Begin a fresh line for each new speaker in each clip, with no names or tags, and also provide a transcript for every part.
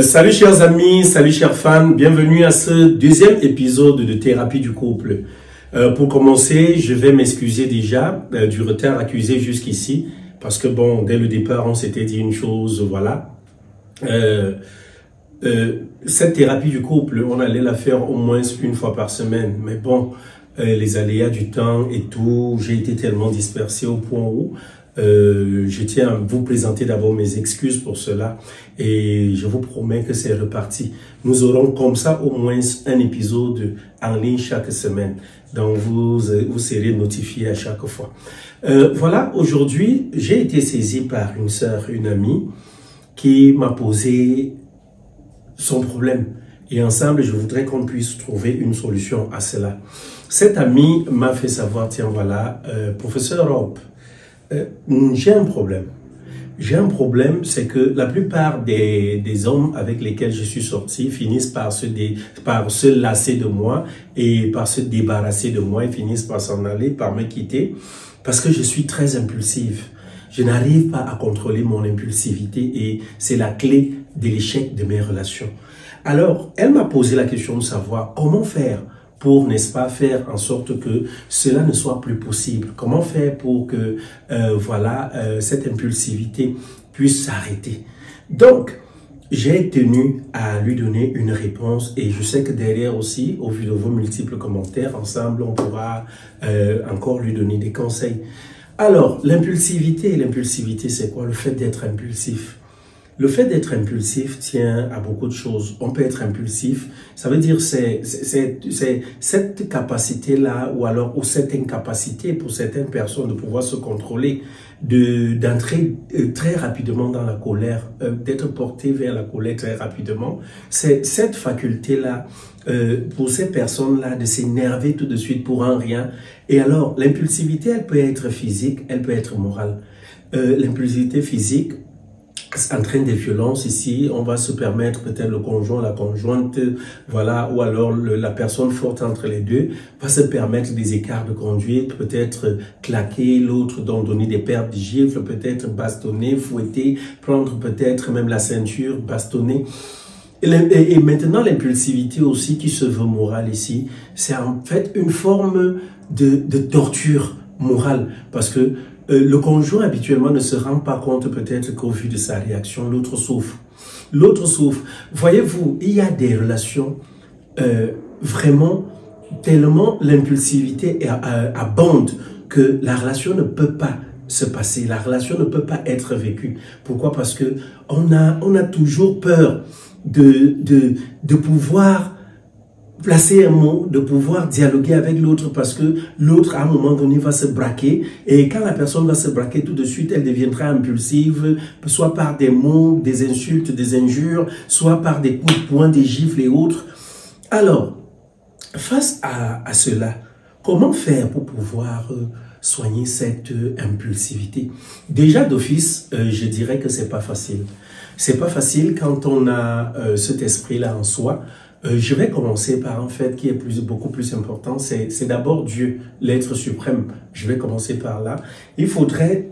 Salut chers amis, salut chers fans, bienvenue à ce deuxième épisode de Thérapie du couple. Pour commencer, je vais m'excuser déjà du retard accusé jusqu'ici, parce que bon, dès le départ, on s'était dit une chose, voilà. Cette thérapie du couple, on allait la faire au moins une fois par semaine, mais bon, les aléas du temps et tout, j'ai été tellement dispersé au point où je tiens à vous présenter d'abord mes excuses pour cela et je vous promets que c'est reparti. Nous aurons comme ça au moins un épisode en ligne chaque semaine, donc vous serez notifiés à chaque fois. Voilà, aujourd'hui, j'ai été saisi par une sœur, une amie qui m'a posé son problème et ensemble, je voudrais qu'on puisse trouver une solution à cela. Cette amie m'a fait savoir, tiens voilà, professeur Hope, j'ai un problème. J'ai un problème, c'est que la plupart des hommes avec lesquels je suis sorti finissent par se lasser de moi et par se débarrasser de moi et finissent par s'en aller, par me quitter parce que je suis très impulsif. Je n'arrive pas à contrôler mon impulsivité et c'est la clé de l'échec de mes relations. Alors, elle m'a posé la question de savoir comment faire pour, n'est-ce pas, faire en sorte que cela ne soit plus possible. Comment faire pour que, cette impulsivité puisse s'arrêter. Donc, j'ai tenu à lui donner une réponse et je sais que derrière aussi, au vu de vos multiples commentaires, ensemble, on pourra encore lui donner des conseils. Alors, l'impulsivité, c'est quoi? Le fait d'être impulsif. Le fait d'être impulsif tient à beaucoup de choses. On peut être impulsif, ça veut dire c'est cette capacité-là ou cette incapacité pour certaines personnes de pouvoir se contrôler, d'entrer très rapidement dans la colère, d'être porté vers la colère très rapidement. C'est cette faculté-là pour ces personnes-là de s'énerver tout de suite pour un rien. Et alors, l'impulsivité, elle peut être physique, elle peut être morale. L'impulsivité physique entraîne des violences ici, on va se permettre peut-être le conjoint, la conjointe, voilà, ou alors la personne forte entre les deux va se permettre des écarts de conduite, peut-être claquer l'autre, donc donner des pertes de gifles, peut-être bastonner, fouetter, prendre peut-être même la ceinture, bastonner. Et maintenant l'impulsivité aussi qui se veut morale ici, c'est en fait une forme de torture morale parce que le conjoint habituellement ne se rend pas compte peut-être qu'au vu de sa réaction, l'autre souffre. L'autre souffre. Voyez-vous, il y a des relations vraiment tellement l'impulsivité abonde que la relation ne peut pas se passer. La relation ne peut pas être vécue. Pourquoi? Parce que on a toujours peur de pouvoir placer un mot, de pouvoir dialoguer avec l'autre parce que l'autre à un moment donné va se braquer et quand la personne va se braquer tout de suite elle deviendra impulsive soit par des mots, des insultes, des injures, soit par des coups de poing, des gifles et autres. Alors, face à cela, comment faire pour pouvoir soigner cette impulsivité? Déjà d'office, je dirais que c'est pas facile. C'est pas facile quand on a cet esprit-là en soi. Je vais commencer par un fait qui est beaucoup plus important, c'est d'abord Dieu, l'être suprême. Je vais commencer par là. Il faudrait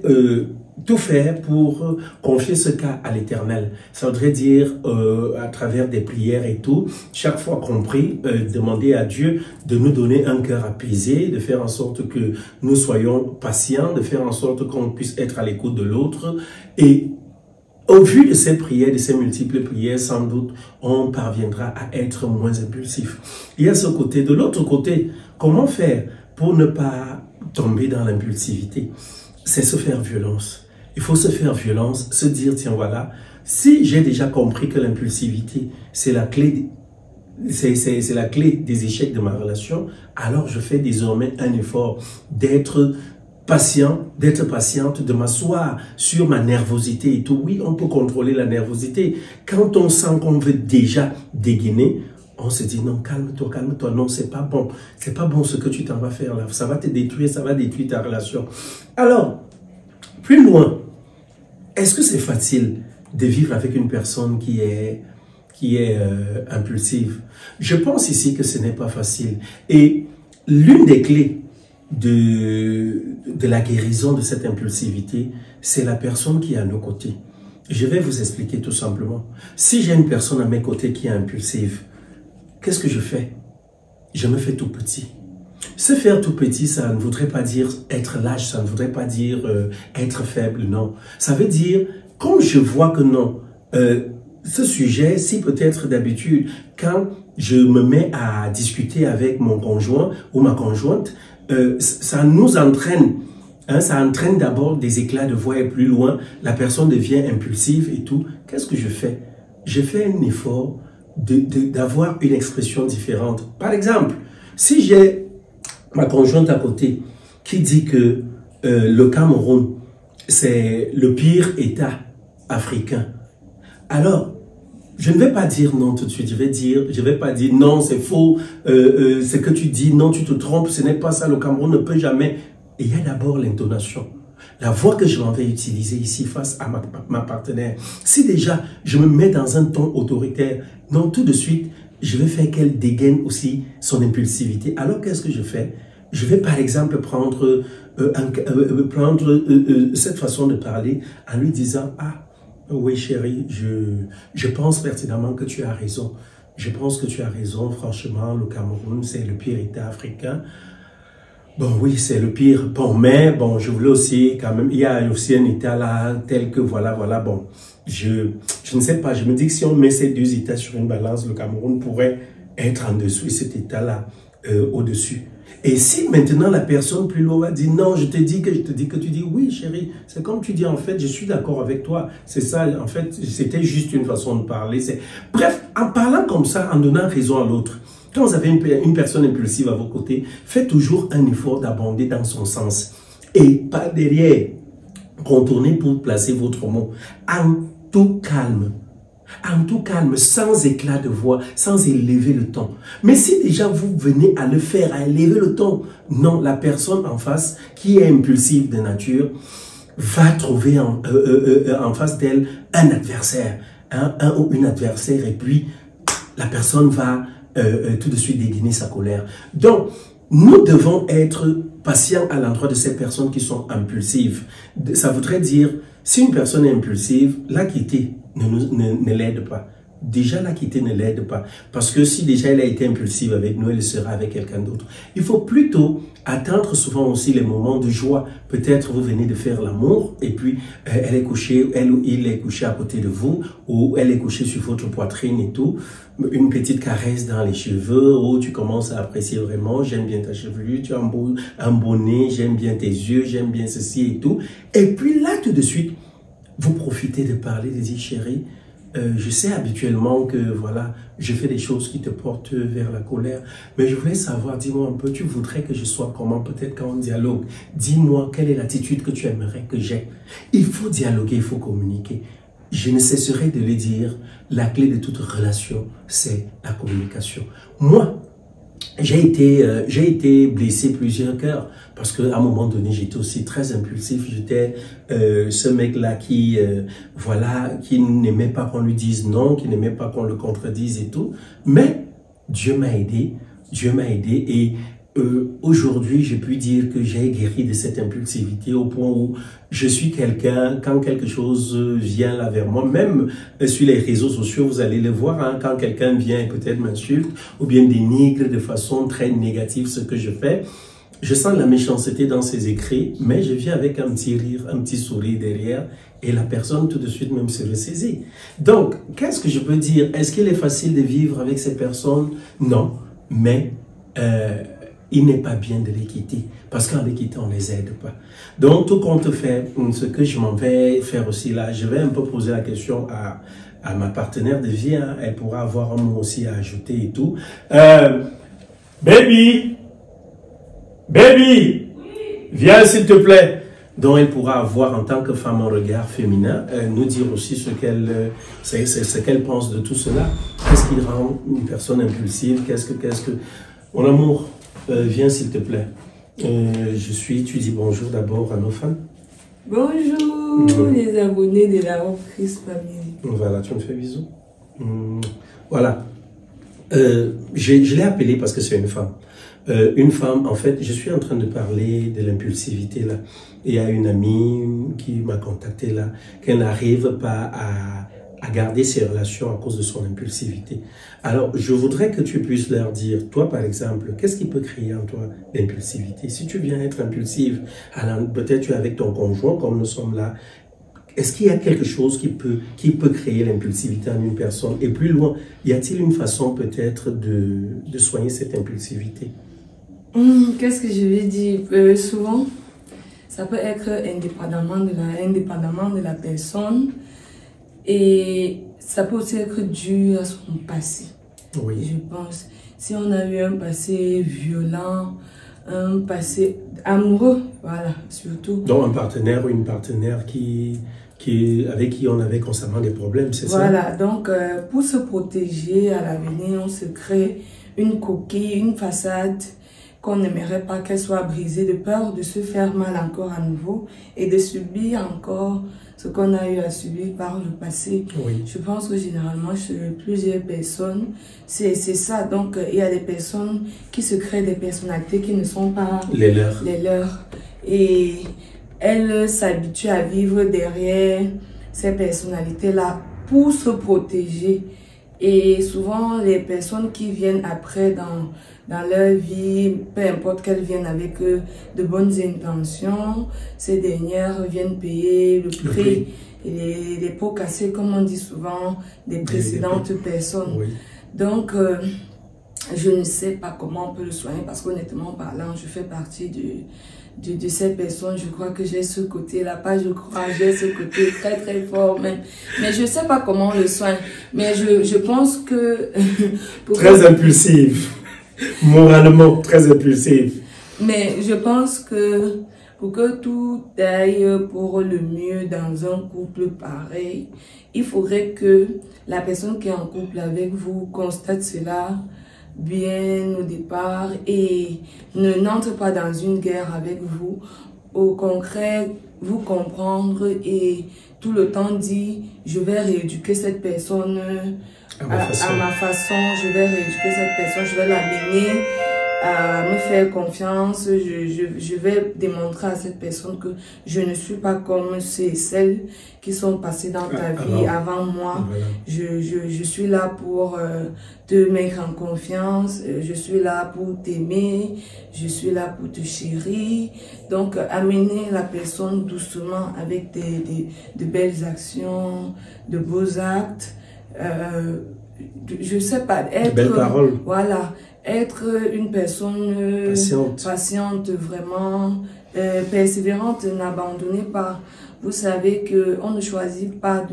tout faire pour confier ce cas à l'Éternel. Ça voudrait dire à travers des prières et tout, chaque fois qu'on prie, demander à Dieu de nous donner un cœur apaisé, de faire en sorte que nous soyons patients, de faire en sorte qu'on puisse être à l'écoute de l'autre et au vu de ces prières, de ces multiples prières, sans doute, on parviendra à être moins impulsif. Il y a ce côté. De l'autre côté, comment faire pour ne pas tomber dans l'impulsivité? C'est se faire violence. Il faut se faire violence, se dire, tiens voilà, si j'ai déjà compris que l'impulsivité, c'est la clé, c'est la clé des échecs de ma relation, alors je fais désormais un effort d'être patient, d'être patiente, de m'asseoir sur ma nervosité et tout. Oui, on peut contrôler la nervosité. Quand on sent qu'on veut déjà dégainer, on se dit non, calme-toi, non, c'est pas bon. C'est pas bon ce que tu t'en vas faire là. Ça va te détruire, ça va détruire ta relation. Alors, plus loin, est-ce que c'est facile de vivre avec une personne qui est impulsive? Je pense ici que ce n'est pas facile. Et l'une des clés de la guérison de cette impulsivité, c'est la personne qui est à nos côtés. Je vais vous expliquer tout simplement. Si j'ai une personne à mes côtés qui est impulsive, qu'est-ce que je fais? Je me fais tout petit. Se faire tout petit, ça ne voudrait pas dire être lâche, ça ne voudrait pas dire être faible, non. Ça veut dire, comme je vois que non, ce sujet, si peut-être d'habitude, quand je me mets à discuter avec mon conjoint ou ma conjointe, ça nous entraîne. Hein, ça entraîne d'abord des éclats de voix et plus loin, la personne devient impulsive et tout. Qu'est-ce que je fais? Je fais un effort d'avoir une expression différente. Par exemple, si j'ai ma conjointe à côté qui dit que le Cameroun, c'est le pire État africain, alors, je ne vais pas dire non tout de suite, je vais pas dire non, c'est faux, ce que tu dis, non, tu te trompes, ce n'est pas ça, le Cameroun ne peut jamais. Et il y a d'abord l'intonation, la voix que je m'en vais utiliser ici face à ma partenaire. Si déjà je me mets dans un ton autoritaire, non, tout de suite, je vais faire qu'elle dégaine aussi son impulsivité. Alors qu'est-ce que je fais? Je vais par exemple prendre cette façon de parler en lui disant « Ah, oui chérie, je pense pertinemment que tu as raison. Je pense que tu as raison, franchement, le Cameroun, c'est le pire État africain. » Bon, oui, c'est le pire. Bon, mais, bon, je voulais aussi, quand même, il y a aussi un État là, tel que, voilà, bon. Je ne sais pas, je me dis que si on met ces deux États sur une balance, le Cameroun pourrait être en dessous et cet État-là au-dessus. Et si maintenant la personne plus loin va dire, non, je te dis que tu dis, oui, chérie, c'est comme tu dis, en fait, je suis d'accord avec toi. C'est ça, en fait, c'était juste une façon de parler. Bref, en parlant comme ça, en donnant raison à l'autre, quand vous avez une personne impulsive à vos côtés, faites toujours un effort d'abonder dans son sens. Et pas derrière, contournez pour placer votre mot. En tout calme. En tout calme, sans éclat de voix, sans élever le ton. Mais si déjà vous venez à le faire, à élever le ton, non, la personne en face, qui est impulsive de nature, va trouver en face d'elle un adversaire, un ou une adversaire, et puis la personne va tout de suite dégainer sa colère. Donc, nous devons être patients à l'endroit de ces personnes qui sont impulsives. Ça voudrait dire, si une personne est impulsive, la quitter ne l'aide pas. Déjà, la quitter ne l'aide pas. Parce que si déjà elle a été impulsive avec nous, elle sera avec quelqu'un d'autre. Il faut plutôt attendre souvent aussi les moments de joie. Peut-être vous venez de faire l'amour et puis elle est couchée, elle ou il est couché à côté de vous ou elle est couchée sur votre poitrine et tout. Une petite caresse dans les cheveux où tu commences à apprécier vraiment. J'aime bien ta chevelure, tu as un bonnet, j'aime bien tes yeux, j'aime bien ceci et tout. Et puis là, tout de suite, vous profitez de parler, de dire chérie, je sais habituellement que voilà, je fais des choses qui te portent vers la colère, mais je voulais savoir, dis-moi un peu, tu voudrais que je sois comment peut-être quand on dialogue? Dis-moi quelle est l'attitude que tu aimerais que j'ai. Il faut dialoguer, il faut communiquer. Je ne cesserai de le dire, la clé de toute relation, c'est la communication. Moi, j'ai été blessé plusieurs cœurs parce qu'à un moment donné, j'étais aussi très impulsif. J'étais ce mec-là qui, voilà, qui n'aimait pas qu'on lui dise non, qui n'aimait pas qu'on le contredise et tout. Mais Dieu m'a aidé et aujourd'hui, je puis dire que j'ai guéri de cette impulsivité au point où je suis quelqu'un, quand quelque chose vient là vers moi, même sur les réseaux sociaux, vous allez le voir, hein, quand quelqu'un vient et peut-être m'insulte ou bien dénigre de façon très négative ce que je fais, je sens la méchanceté dans ses écrits, mais je viens avec un petit rire, un petit sourire derrière et la personne tout de suite même se ressaisit. Donc, qu'est-ce que je peux dire? Est-ce qu'il est facile de vivre avec ces personnes? Non, mais il n'est pas bien de les quitter, parce qu'en les quittant, on ne les aide pas. Donc, tout compte fait, ce que je m'en vais faire aussi là, je vais un peu poser la question à ma partenaire de vie, hein, elle pourra avoir un mot aussi à ajouter et tout. Baby, viens s'il te plaît. Donc, elle pourra avoir en tant que femme un regard féminin, nous dire aussi ce qu'elle pense de tout cela. Qu'est-ce qui rend une personne impulsive? Qu'est-ce que... Mon amour, viens s'il te plaît. Tu dis bonjour d'abord à nos fans.
Bonjour les abonnés de la reprise famille.
Voilà, tu me fais bisous. Voilà. Je l'ai appelée parce que c'est une femme. Une femme, en fait, je suis en train de parler de l'impulsivité là. Il y a une amie qui m'a contacté là, qu'elle n'arrive pas à garder ses relations à cause de son impulsivité. Alors, je voudrais que tu puisses leur dire, toi par exemple, qu'est-ce qui peut créer en toi l'impulsivité? Si tu viens être impulsive, peut-être tu es avec ton conjoint comme nous sommes là, est-ce qu'il y a quelque chose qui peut créer l'impulsivité en une personne? Et plus loin, y a-t-il une façon peut-être de soigner cette impulsivité?
Qu'est-ce que je vais dire? Souvent, ça peut être indépendamment de la personne et ça peut aussi être dû à son passé.
Oui.
Je pense. Si on a eu un passé violent, un passé amoureux, voilà, surtout.
Donc un partenaire ou une partenaire avec qui on avait constamment des problèmes, c'est ça?
Voilà, donc pour se protéger à l'avenir, on se crée une coquille, une façade qu'on n'aimerait pas qu'elle soit brisée de peur de se faire mal encore à nouveau et de subir encore ce qu'on a eu à subir par le passé.
Oui.
Je pense que généralement, chez plusieurs personnes, c'est ça. Donc, il y a des personnes qui se créent des personnalités qui ne sont pas
les leurs.
Et elles s'habituent à vivre derrière ces personnalités-là pour se protéger. Et souvent, les personnes qui viennent après dans leur vie, peu importe qu'elles viennent avec de bonnes intentions, ces dernières viennent payer le prix et les pots cassés, comme on dit souvent, des précédentes personnes. Oui. Donc, je ne sais pas comment on peut le soigner parce qu'honnêtement parlant, je fais partie de ces personnes. Je crois que j'ai ce côté-là, pas je crois, j'ai ce côté très très fort même. Mais je ne sais pas comment on le soigne. Mais je pense que...
très impulsive. Moralement, très impulsive.
Mais je pense que pour que tout aille pour le mieux dans un couple pareil, il faudrait que la personne qui est en couple avec vous constate cela bien au départ et n'entre pas dans une guerre avec vous. Au concret, vous comprendre et tout le temps dire je vais rééduquer cette personne à ma façon, je vais rééduquer cette personne, je vais l'amener à me faire confiance, je vais démontrer à cette personne que je ne suis pas comme celles qui sont passées dans ta vie avant moi. Voilà. Je suis là pour te mettre en confiance, je suis là pour t'aimer, je suis là pour te chérir. Donc, amener la personne doucement avec de belles actions, de beaux actes. Je sais pas, être...
Belles paroles.
Voilà. Être une personne patiente vraiment, persévérante, n'abandonnez pas. Vous savez qu'on ne choisit pas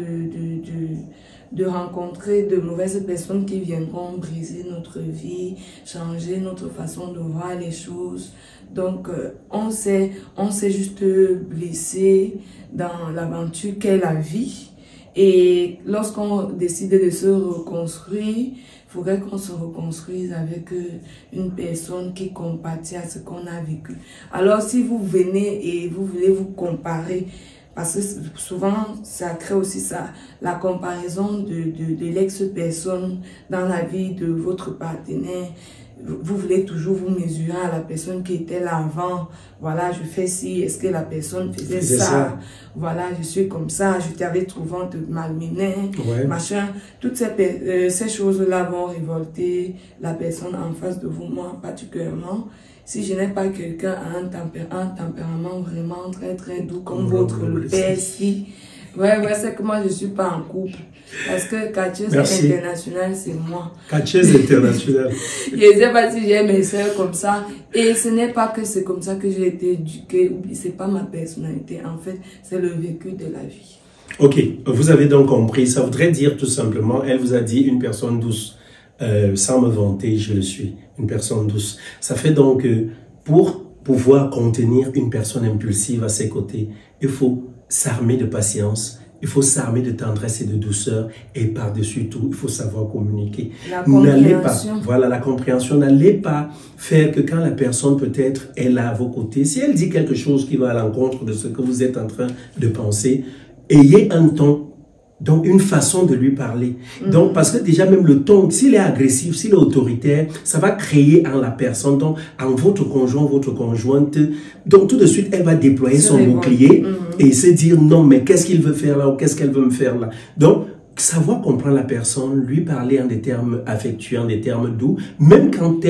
de rencontrer de mauvaises personnes qui viendront briser notre vie, changer notre façon de voir les choses. Donc, on s'est juste blessé dans l'aventure qu'est la vie. Et lorsqu'on décide de se reconstruire, il faudrait qu'on se reconstruise avec une personne qui compatit à ce qu'on a vécu. Alors, si vous venez et vous voulez vous comparer, parce que souvent, ça crée aussi ça, la comparaison de l'ex-personne dans la vie de votre partenaire. Vous voulez toujours vous mesurer à la personne qui était là avant. Voilà, je fais ci, est-ce que la personne faisait ça? Voilà, je suis comme ça, je t'avais trouvé, on te malmenait, machin. Toutes ces choses-là vont révolter la personne en face de vous, moi particulièrement. Si je n'ai pas quelqu'un à un tempérament vraiment très très doux comme votre le père, si. Ouais, c'est que moi je suis pas en couple. Parce que catcheuse internationale, c'est moi.
Catcheuse internationale.
Je ne sais pas si j'ai mes soeurs comme ça. Et ce n'est pas que c'est comme ça que j'ai été éduquée. C'est pas ma personnalité. En fait, c'est le vécu de la vie.
Ok, vous avez donc compris. Ça voudrait dire tout simplement, elle vous a dit une personne douce. Sans me vanter, je le suis. Une personne douce. Ça fait donc pour pouvoir contenir une personne impulsive à ses côtés, il faut s'armer de patience. Il faut s'armer de tendresse et de douceur et par-dessus tout, il faut savoir communiquer.
N'allez pas,
voilà, la compréhension. N'allez pas faire que quand la personne peut-être est là à vos côtés, si elle dit quelque chose qui va à l'encontre de ce que vous êtes en train de penser, ayez un ton Donc, une façon de lui parler. Donc, parce que déjà, même le ton, s'il est agressif, s'il est autoritaire, ça va créer en la personne, donc, en votre conjoint, votre conjointe. Donc, tout de suite, elle va déployer son bouclier et se dire, non, mais qu'est-ce qu'il veut faire là ou qu'est-ce qu'elle veut me faire là. Donc, savoir comprendre la personne, lui parler en des termes affectueux, en des termes doux, même quand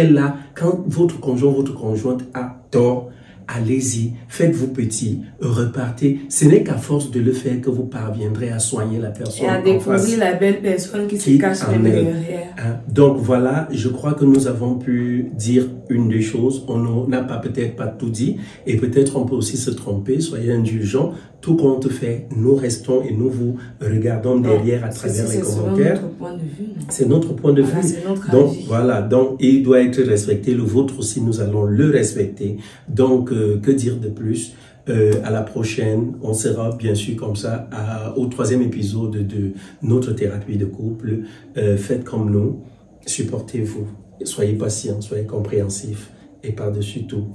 quand votre conjoint, votre conjointe a tort, allez-y, faites-vous petit, repartez. Ce n'est qu'à force de le faire que vous parviendrez à soigner la personne.
Et à découvrir la belle personne qui se cache derrière.
Donc voilà, je crois que nous avons pu dire une des choses. On n'a peut-être pas tout dit et peut-être on peut aussi se tromper. Soyez indulgents. Tout compte fait, nous restons et nous vous regardons derrière à travers les commentaires. C'est notre point de vue. Donc voilà, donc il doit être respecté. Le vôtre aussi, nous allons le respecter. Donc que dire de plus? À la prochaine, on sera bien sûr comme ça au 3e épisode de notre thérapie de couple. Faites comme nous, supportez-vous, soyez patients, soyez compréhensifs et par-dessus tout,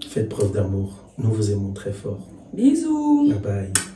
faites preuve d'amour. Nous vous aimons très fort.
Bisous.
Bye bye.